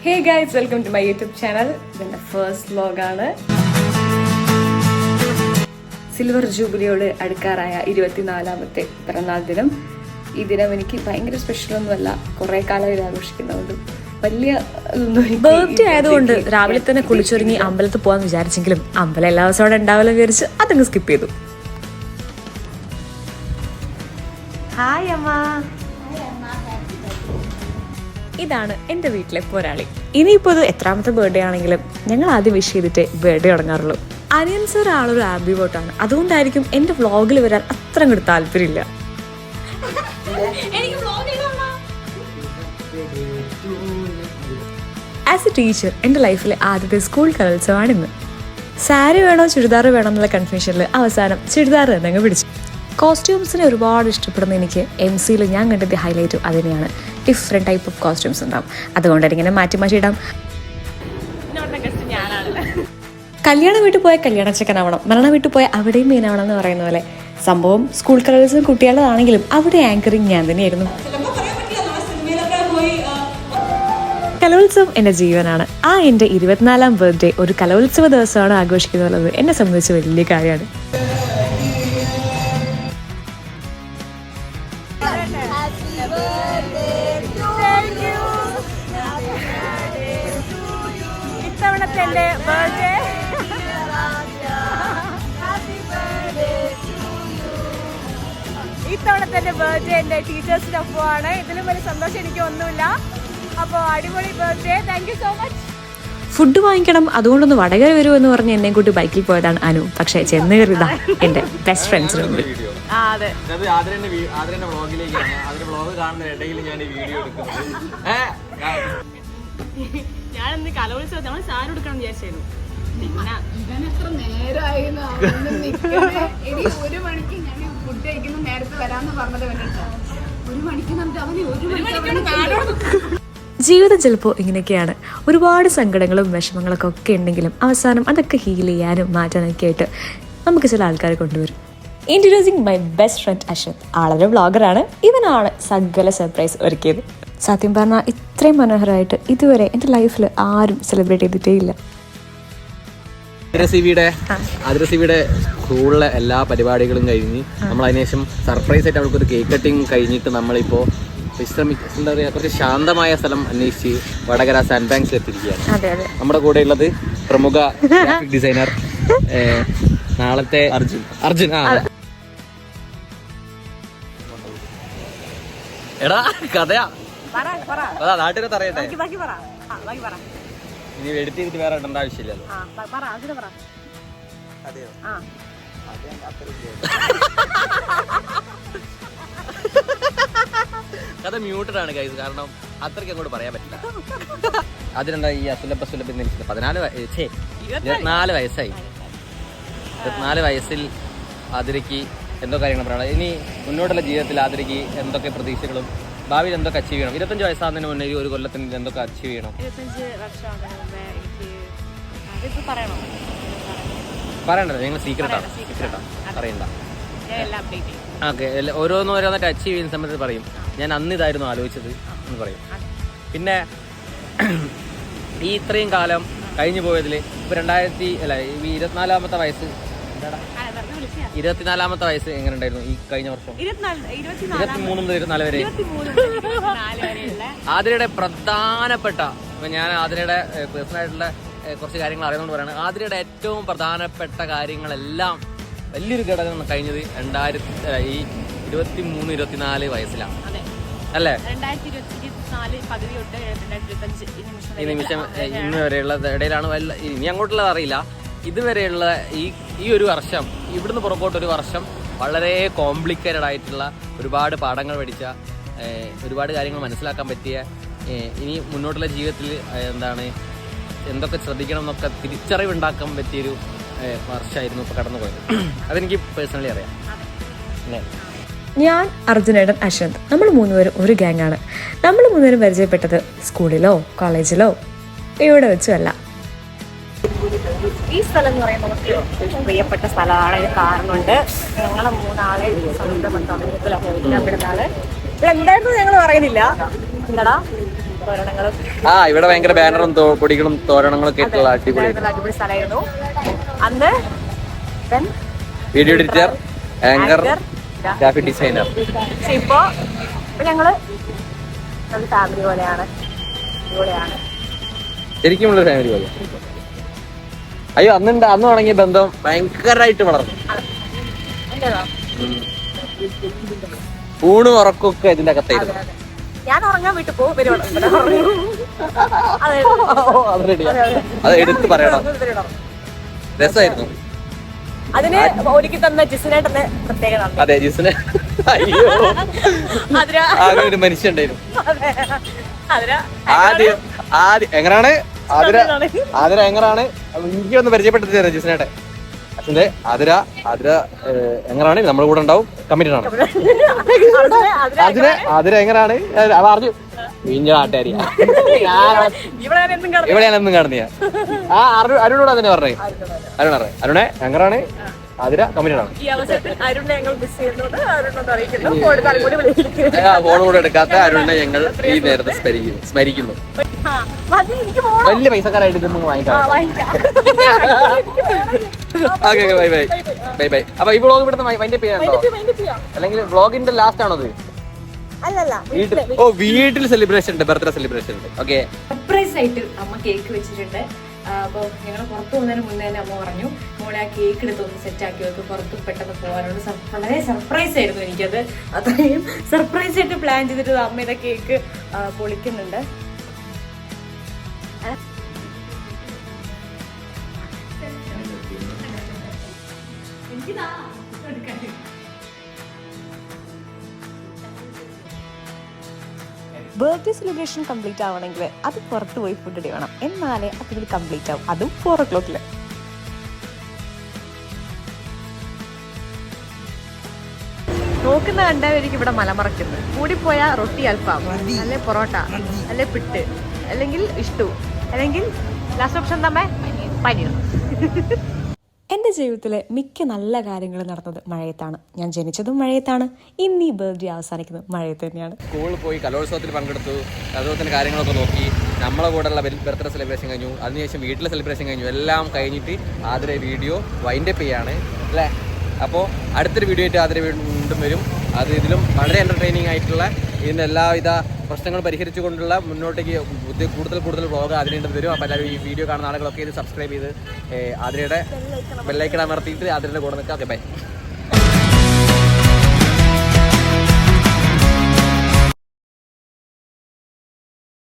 Hey guys, welcome to my YouTube channel. ഇതെന്റെ first വ്ലോഗാണ്. Silver ജൂബിലിയോട് അടുക്കാറായ 24ാമത്തെ പിറന്നാൾ ദിനം. ഈ ദിനം എനിക്ക് ഭയങ്കര സ്പെഷ്യലൊന്നുമല്ല, കുറെ കാലം ഇത് ആഘോഷിക്കുന്നതുകൊണ്ട് വലിയ ബർത്ത്ഡേ ആയതുകൊണ്ട് രാവിലെ തന്നെ കുളിച്ചൊരുങ്ങി അമ്പലത്തിൽ പോകാൻ വിചാരിച്ചെങ്കിലും അമ്പലം എല്ലാ ദിവസവും അവിടെ ഉണ്ടാവില്ല വിചാരിച്ച് അതങ്ങ് സ്കിപ്പ് ചെയ്തു. ഹായ് അമ്മ. ഇതാണ് എൻ്റെ വീട്ടിലെ പോരാളി. ഇനിയിപ്പോൾ ഇത് എത്രാമത്തെ ബർത്ത്ഡേ ആണെങ്കിലും ഞങ്ങൾ ആദ്യം വിഷ് ചെയ്തിട്ടേ ബർത്ത്ഡേ തുടങ്ങാറുള്ളൂ. അനിയൻ സർ ആളൊരു ആംബിവേർട്ടാണ്, അതുകൊണ്ടായിരിക്കും എൻ്റെ വ്ളോഗിൽ വരാൻ അത്ര അങ്ങോട്ട് താല്പര്യമില്ല. ആസ് എ ടീച്ചർ എൻ്റെ ലൈഫിലെ ആദ്യത്തെ സ്കൂൾ കലോത്സവമാണ് ഇന്ന്. സാരി വേണോ ചുരിദാർ വേണോ എന്നുള്ള കൺഫ്യൂഷനിൽ അവസാനം ചുരിദാർ തന്നെ അങ്ങ് പിടിച്ചു. കോസ്റ്റ്യൂംസിനെ ഒരുപാട് ഇഷ്ടപ്പെടുന്ന എനിക്ക് MC-യിൽ ഞാൻ കണ്ടത് ഹൈലൈറ്റും അതിനെയാണ്. ഡിഫറെൻറ്റ് ടൈപ്പ് ഓഫ് കോസ്റ്റ്യൂംസ് ഉണ്ടാവും, അതുകൊണ്ട് ഇങ്ങനെ മാറ്റി മാറ്റി ഇടാം. കല്യാണ വീട്ടിൽ പോയ കല്യാണ ചെക്കനാവണം, മരണ വീട്ടിൽ പോയ അവിടെയും മീനാവണം എന്ന് പറയുന്ന പോലെ സംഭവം സ്കൂൾ കലോത്സവം കുട്ടികളാണെങ്കിലും അവിടെ ആങ്കറിങ് ഞാൻ തന്നെയായിരുന്നു. കലോത്സവം എൻ്റെ ജീവനാണ്. ആ എൻ്റെ 24ാം ബർത്ത്ഡേ ഒരു കലോത്സവ ദിവസമാണ് ആഘോഷിക്കുന്നത് എന്നെ സംബന്ധിച്ച് വലിയ കാര്യമാണ്. ഇത്തവണത്തെ എൻ്റെ ബർത്ത്ഡേ എൻ്റെ ടീച്ചേഴ്സിൻ്റെ ഒപ്പമാണ്. ഇതിലും വലിയ സന്തോഷം എനിക്ക് ഒന്നുമില്ല. അപ്പോൾ അടിപൊളി birthday, thank you so much. Food വാങ്ങിക്കണം, അതുകൊണ്ടൊന്ന് വടകര വരുമോ എന്ന് പറഞ്ഞ് എന്നെ കൂട്ടി ബൈക്കിൽ പോയതാണ് അനു. പക്ഷേ ചെന്ന് കയറിയതാ എൻ്റെ ബെസ്റ്റ് ഫ്രണ്ട്സിന് മുമ്പിൽ. ഞാനിന്ന് കലോത്സവം നമ്മൾ സാരി എടുക്കണം വിചാരിച്ചായിരുന്നു. ഒരു മണിക്ക് ഞാൻ ഫുഡ് കഴിക്കുന്ന നേരത്തെ വരാമെന്ന് പറഞ്ഞത് വേണ്ടിയിട്ടാണ്. ഒരു മണിക്ക് ജീവിതം ചിലപ്പോൾ ഇങ്ങനെയൊക്കെയാണ്. ഒരുപാട് സങ്കടങ്ങളും വിഷമങ്ങളൊക്കെ ഒക്കെ ഉണ്ടെങ്കിലും അവസാനം അതൊക്കെ ഹീൽ ചെയ്യാനും മാറ്റാനൊക്കെ ആയിട്ട് നമുക്ക് ചില ആൾക്കാരെ കൊണ്ടുവരും. Introducing my best friend Ashwath. ആളൊരു വ്ളോഗറാണ്. ഇവനാണ് സകല സർപ്രൈസ് ഒരുക്കിയത്. സത്യം പറഞ്ഞാൽ ഇത്രയും മനോഹരമായിട്ട് ഇതുവരെ എൻ്റെ ലൈഫിൽ ആരും സെലിബ്രേറ്റ് ചെയ്തിട്ടേ ഇല്ല. അതിരസിബിയുടെ സ്കൂളിലെ എല്ലാ പരിപാടികളും കഴിഞ്ഞ് നമ്മൾ അതിനുശേഷം സർപ്രൈസ് ആയിട്ട് അവൾക്കൊരു കേക്ക് കട്ടിങ് കഴിഞ്ഞിട്ട് നമ്മളിപ്പോൾ എന്താ പറയുക, കുറച്ച് ശാന്തമായ സ്ഥലം അന്വേഷിച്ച് വടകര സാൻഡ് ബാങ്ക്സ് എത്തിയിരിക്കുകയാണ്. നമ്മുടെ കൂടെ ഉള്ളത് പ്രമുഖ ഗ്രാഫിക് ഡിസൈനർ നാളത്തെ അർജുൻ. എടാ കഥയാ നാട്ടിലൊക്കെ അറിയട്ടെ. ഇനി എഡിറ്റ് ചെയ്തിട്ട് വേറെ ഇടേണ്ട ആവശ്യമില്ലല്ലോ. കഥ മ്യൂട്ടഡ് ആണ് ഗൈസ്, കാരണം അത്രയ്ക്ക് അങ്ങോട്ട് പറയാൻ പറ്റില്ല. അതിനെന്താ ഈ അസുലഭ 24 വയസ്സായി. 24 വയസ്സിൽ ആതിരയ്ക്ക് എന്തോ കാര്യങ്ങൾ പറയണം. ഇനി മുന്നോട്ടുള്ള ജീവിതത്തിൽ ആതിരയ്ക്ക് എന്തൊക്കെ പ്രതീക്ഷകളും ഭാവിയിൽ എന്തൊക്കെ അച്ചീവ് ചെയ്യണം? 25 വയസ്സാകുന്നതിന് മുന്നേ ഈ ഒരു കൊല്ലത്തിന് എന്തൊക്കെ അച്ചീവ് ചെയ്യണം? 25 വർഷം പറയണ്ടല്ലോ, നിങ്ങൾ സീക്രട്ടാ അറിയണ്ട. ഓക്കെ, ഓരോന്നായിട്ട് അച്ചീവ് ചെയ്യുന്ന സമയത്ത് പറയും ഞാൻ അന്ന് ഇതായിരുന്നു ആലോചിച്ചത് എന്ന് പറയും. പിന്നെ ഈ ഇത്രയും കാലം കഴിഞ്ഞു പോയതിൽ ഇപ്പോൾ 24ാമത്തെ വയസ്സ് 24ാമത്തെ വയസ്സ് എങ്ങനെ ഉണ്ടായിരുന്നു ഈ കഴിഞ്ഞ വർഷം? 23 മുതൽ 24 വരെ ആതിരയുടെ പ്രധാനപ്പെട്ട, ഞാൻ ആതിരയുടെ പേഴ്സണലായിട്ടുള്ള കുറച്ച് കാര്യങ്ങൾ അറിയുന്നതുകൊണ്ട് പറയുന്നത്, ആതിരയുടെ ഏറ്റവും പ്രധാനപ്പെട്ട കാര്യങ്ങളെല്ലാം വലിയൊരു ഘടകം കഴിഞ്ഞത് 23-24 വയസ്സിലാണ് അല്ലേ? ഈ നിമിഷം ഇന്ന് വരെയുള്ള ഇടയിലാണ്. ഇനി അങ്ങോട്ടുള്ളത് അറിയില്ല. ഇതുവരെയുള്ള ഈ ഒരു വർഷം, ഇവിടുന്ന് പുറകോട്ട് ഒരു വർഷം വളരെ കോംപ്ലിക്കേറ്റഡ് ആയിട്ടുള്ള ഒരുപാട് പാഠങ്ങൾ പഠിച്ച, ഒരുപാട് കാര്യങ്ങൾ മനസ്സിലാക്കാൻ പറ്റിയ, ഇനി മുന്നോട്ടുള്ള ജീവിതത്തിൽ എന്തൊക്കെ ശ്രദ്ധിക്കണം എന്നൊക്കെ തിരിച്ചറിവുണ്ടാക്കാൻ പറ്റിയൊരു വർഷമായിരുന്നു ഇപ്പോൾ കടന്നു പോയത്. അതെനിക്ക് പേഴ്സണലി അറിയാം അല്ലേ? ഞാൻ അർജുനേടൻ അശ്വന്ത്. നമ്മൾ മൂന്നുപേരും ഒരു ഗ്യാങ്ങാണ്. നമ്മൾ മൂന്നുപേരും പരിചയപ്പെട്ടത് സ്കൂളിലോ കോളേജിലോ ഇവിടെ വെച്ചുമല്ല. ഈ സ്ഥലം എന്ന് പറയുന്നത് നമുക്ക് പ്രിയപ്പെട്ട സ്ഥലമാണ്. ഇത് കാരണമുണ്ട്. ഞങ്ങളെ 3 ആളെ സ്വന്തം ബന്ധത്തിലാണ്. ഇവിടെ എന്തായിരുന്നു ഞങ്ങൾ പറയുന്നില്ല. എന്താടാ തോരണങ്ങളും ഇവിടെ ഭയങ്കര ബാനറും പൊടികളും തോരണങ്ങളും ഒക്കെ ആയിട്ടുള്ള അടിപൊളി അടിപൊളി സ്ഥലമായിരുന്നു അന്ന്. Video editor, anchor, graphic designer. പക്ഷെ ഇപ്പൊ ഞങ്ങള് ഫാമിലി പോലെയാണ്. ശരിക്കും ഉള്ള ഫാമിലി പോലെ. അയ്യോ അന്ന് തുടങ്ങിയ ബന്ധം ഭയങ്കരമായിട്ട് വളർന്നു. ഊണും ഉറക്കൊക്കെ ഇതിന്റെ അകത്തായിരുന്നു. ഞാൻ ഉറങ്ങാൻ വീട്ടിൽ പോകും. അത് എടുത്ത് പറയണം. രസമായിരുന്നു. അതിന് ഒരുക്കി തന്ന ജിസിനേട്ടന്റെ പ്രത്യേകത. അതെ, ജിസിനെ അയ്യോ ഒരു മനുഷ്യ ഉണ്ടായിരുന്നു. ആദ്യം എങ്ങനാണ് ആതിര എങ്ങനാണ് എനിക്കൊന്ന് പരിചയപ്പെടുത്തി തരാം ജിസിനേട്ടെ. അച്ഛന്റെ ആതിര എങ്ങനാണ് നമ്മുടെ കൂടെ ഉണ്ടാവും. കമ്മിറ്റഡ് ആണ്. ആതിര എങ്ങനാണ് അറിഞ്ഞു വീഞ്ഞാട്ടുകാരിയ ഇവിടെ ഞാൻ എന്നും കാണുന്ന അരുണോട് അതിനെ പറഞ്ഞേ. അരുണെ എങ്ങനാണ് ആതിര കമ്മിറ്റഡ് ആണ്. ഫോൺ കൂടെ എടുക്കാത്ത അരുണിനെ ഞങ്ങൾ ഈ നേരത്തെ സ്മരിക്കുന്നു. വലിയ പൈസക്കാരായിട്ട് ഇതൊന്നും വാങ്ങിക്കാം. Okay bye. അപ്പൊ ഈ വ്ളോഗ് ഇവിടുത്തെ വൈൻഡപ്പ് ചെയ്യാനുണ്ടോ അല്ലെങ്കിൽ വ്ളോഗിന്റെ ലാസ്റ്റ് ആണോ? വീട്ടിൽ സെലിബ്രേഷൻ ഉണ്ട്, ബർത്ത്ഡേ സെലിബ്രേഷൻ ഉണ്ട്. ഓക്കെ, സർപ്രൈസ് ആയിട്ട് അമ്മ കേക്ക് വെച്ചിട്ടുണ്ട്. അപ്പോൾ ഞങ്ങൾ പുറത്ത് പോകുന്നതിന് മുന്നേ തന്നെ അമ്മ പറഞ്ഞു മോളെ ആ കേക്ക് എടുത്തൊന്ന് സെറ്റാക്കി വെക്കും, പുറത്ത് പെട്ടെന്ന് പോകാനുള്ള. വളരെ സർപ്രൈസ് ആയിരുന്നു എനിക്കത്. അത്രയും സർപ്രൈസ് ആയിട്ട് പ്ലാൻ ചെയ്തിട്ട് അമ്മയുടെ കേക്ക് പൊളിക്കുന്നുണ്ട്. ബർത്ത്ഡേ സെലിബ്രേഷൻ കംപ്ലീറ്റ് ആവണമെങ്കിൽ അത് പുറത്ത് പോയി ഫുഡ് അടി വേണം, എന്നാലേ അതിൽ കംപ്ലീറ്റ് ആവും. അതും 4 o'clock. നോക്കുന്ന കണ്ടവർക്ക് ഇവിടെ മലമറക്കുന്നു. കൂടിപ്പോയ റൊട്ടി അൽഫാം, അല്ലെ പൊറോട്ട, അല്ലെ പിട്ട്, അല്ലെങ്കിൽ ഇഷ്ടു, അല്ലെങ്കിൽ ലാസ്റ്റ് ഓപ്ഷൻ തന്നെ പനീർ. എൻ്റെ ജീവിതത്തിലെ മിക്ക നല്ല കാര്യങ്ങൾ നടന്നത് മഴയത്താണ്. ഞാൻ ജനിച്ചതും മഴയത്താണ്. ഇന്ന് ഈ ബർത്ത്ഡേ അവസാനിക്കുന്നത് മഴയത്ത് തന്നെയാണ്. സ്കൂളിൽ പോയി കലോത്സവത്തിൽ പങ്കെടുത്തു, കലോത്സവത്തിൻ്റെ കാര്യങ്ങളൊക്കെ നോക്കി, നമ്മളെ കൂടെയുള്ള ബർത്ത്ഡേ സെലിബ്രേഷൻ കഴിഞ്ഞു, അതിനുശേഷം വീട്ടിലെ സെലിബ്രേഷൻ കഴിഞ്ഞു. എല്ലാം കഴിഞ്ഞിട്ട് ആതിര വീഡിയോ വൈൻഡപ്പ് ചെയ്യാണ് അല്ലേ. അപ്പോൾ അടുത്തൊരു വീഡിയോ ആയിട്ട് ആതിര വീണ്ടും വരും. അത് ഇതിലും വളരെ എൻ്റർടൈനിങ് ആയിട്ടുള്ള ഇതിൻ്റെ എല്ലാവിധ പ്രശ്നങ്ങൾ പരിഹരിച്ചുകൊണ്ടുള്ള മുന്നോട്ടേക്ക് കൂടുതൽ വ്ളോഗ് അതിനുണ്ട് വരും. അപ്പോൾ എല്ലാവരും ഈ വീഡിയോ കാണുന്ന ആളുകളൊക്കെ ഇത് സബ്സ്ക്രൈബ് ചെയ്ത് ആതിരയുടെ ബെല്ലൈക്കൺ അമർത്തിയിട്ട് ആതിരയുടെ കൂടെ നിൽക്കാം. Okay, by.